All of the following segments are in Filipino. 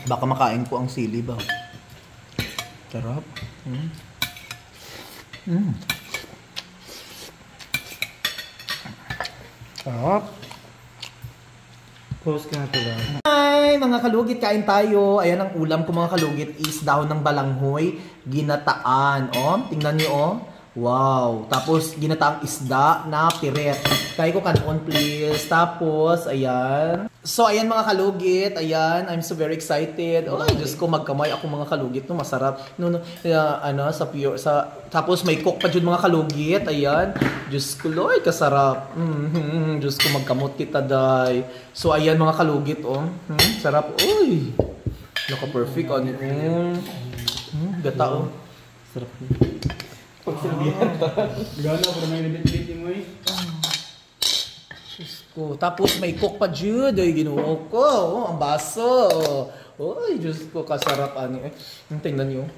Baka makain ko ang sili ba? Sarap. Sarap. Post ka na to lang. Hi mga kalugit, kain tayo. Ayan ang ulam ko mga kalugit is dahon ng balanghoy, ginataan. Tingnan niyo Wow. Tapos ginataang isda na piret. Kaya ko kanon please. Tapos ayan. So ayan mga kalugit, ayan, I'm so very excited. Diyos ko, magkamay ako mga kalugit, no, masarap. Sa pure tapos may cook pa dyan mga kalugit, ayan. Diyos ko, Lord, kasarap. Diyos ko, magkamot kita, day. So ayan mga kalugit, sarap. Uy. Naka-perfect gata, Sarap. Pagsabihan pa. Gana ko na may libit-libit mo ko. Tapos may cook pa dyan. Ay, ginuha ko. Ang baso. Uy, Diyos ko, kasarap. Tingnan nyo.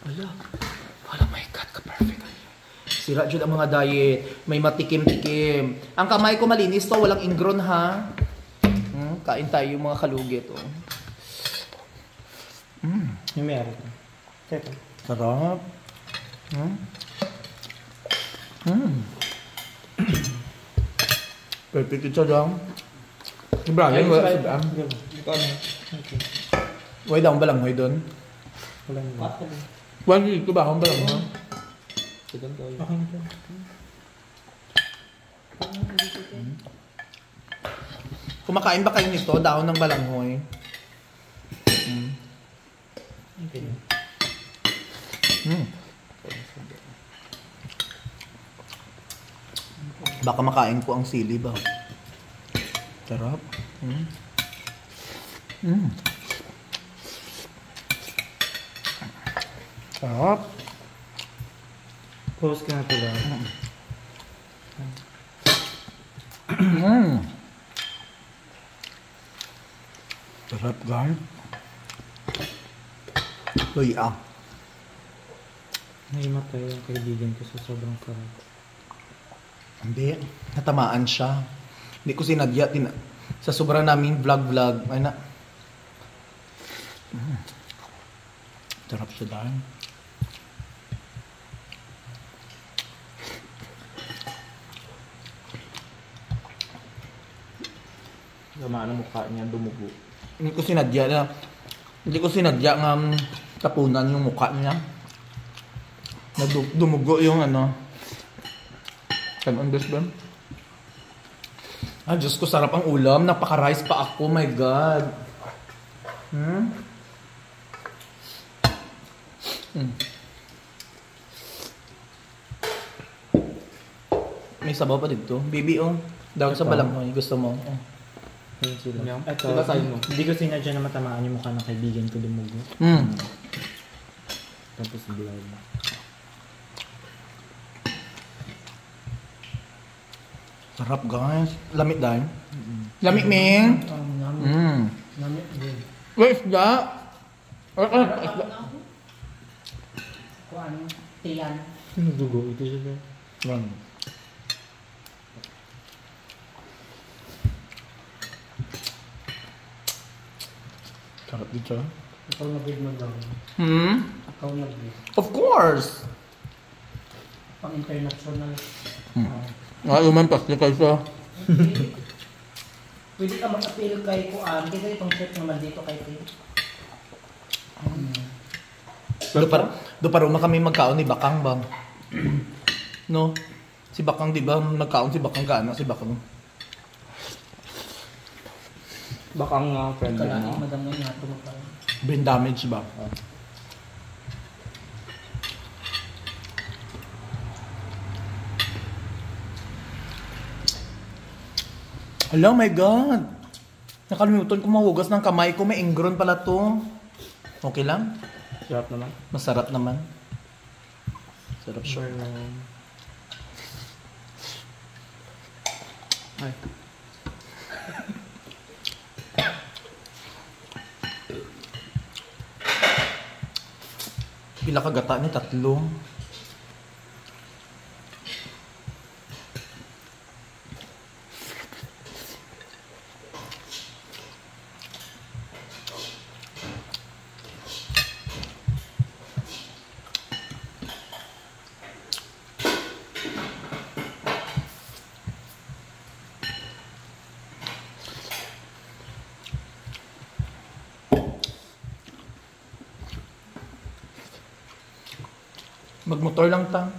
Wala, my God, ka-perfect. Sira dyan ang mga diet. May matikim-tikim. Ang kamay ko malinis to. Walang ingron, ha? Kain tayo mga kalugit. Yung meron. Teka. Sarap. Perfect ito lang. Brian, wala sa daan. Wala daw ang balanghoy doon. Wala na. Wala dito ba ang balanghoy? Kumakain ba kayo nito? Dahon ng balanghoy? Baka makain ko ang sili ba? Sarap. Sarap. Post ka na to lang. Sarap, guys. Uy, Naimatay ang kaibigan ko sa sobrang sarap. Hindi. Natamaan siya. Hindi ko sinadya. Sa sobrang naming vlog. Ay na. Sarap siya dahil. Gamaan ang mukha niya, dumugo. Hindi ko sinadya nga tapunan yung mukha niya. Dumugo yung Kanon best ba? Diyos ko, sarap ang ulam. Napaka-rice pa ako. My God. May sabaw pa dito. Baby, Daw sa balanghoy. Gusto mo? Yun sila. Ito, Hindi ko sinadya na matamaan yung mukha ng kaibigan ko, dumugo. Tapos blood. Sarap, guys. Lamit dahil. Lamit, Ming. Namit din. Where is that? Kuan, tiyan. Dugo, ito siya. Sarap dito. Ikaw nag-read mo daw. Ikaw nag-read. Of course! Pang international. Lumampas na kayo sa... Pwede ka mag-appeal kay Kuan. Kasi itong chef naman dito kay Tim. Do parang kami magkaon ni Bakang bang? No? Si Bakang, di ba? Magkaon si Bakang gaano? Si Bakang. Bakang friend niya, no? Madam nga nga tumapal. Brain damage ba? Hello, my God! Nakalimutan ko mahugas ng kamay ko. May ingron pala to. Okay lang? Sarap naman. Masarap naman. Sarap siya. Ay. Pila ka gata ni? 3. Magmotor lang ta.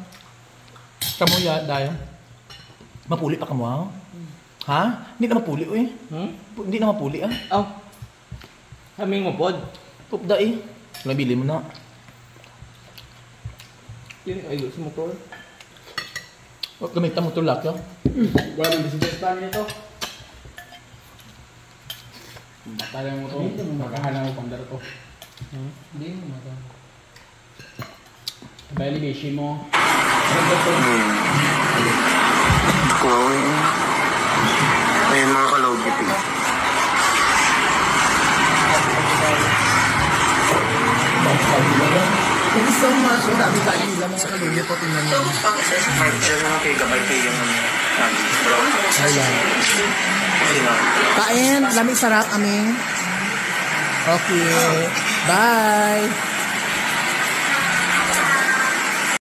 Kamu ya, dayo. Mapuli pa kamo, ha? Ha? Hindi na mapuli, eh. Hindi na mapuli, ah. Oh. Kaming mo pod. Pupda, eh. Nabili mo na. Yun ay sa motor. Huwag gamitan mo tulak, ya. Wala nang disinfectant nito. Batalan mo to. Magkahalang mo pandar ko. Hindi mo mata. Bali beshi mo. Ayun mga kalugit eh. Thank you so much. Ang dami tayo nila mga kalugit po. Tingnan nyo. Diyan naman kay Gabay kayo yung bro. Ayan. Sino? Kain. Lamig sarap aming. Okay. Bye.